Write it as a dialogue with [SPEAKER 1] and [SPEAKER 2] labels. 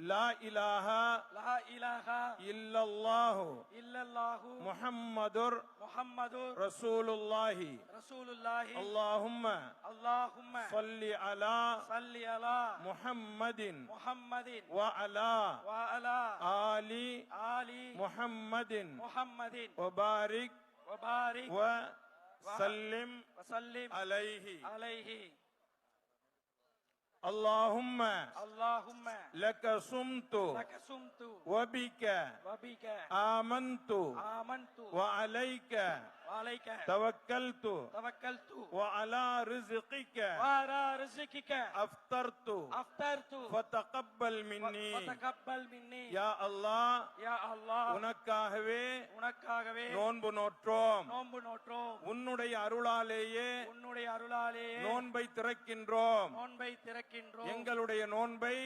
[SPEAKER 1] லா இலாஹா இல்லல்லாஹு முஹம்மதுர் ரசூலுல்லாஹி அல்லாஹும்ம ஸல்லி அலா முஹம்மதின் வ அலா ஆலி முஹம்மதின் வ பாரிக் வ சல்லிம் அலைஹி. اللهم لك صمت وبك آمنت وعليك توكلت وعلى رزقك أفطرت فتقبل مني. يا الله உனக்காகவே நோன்பு நோற்றோம். உன்னுடைய அருளாலேயே நோன்பை திறக்கின்றோம். எங்களுடைய நோன்பை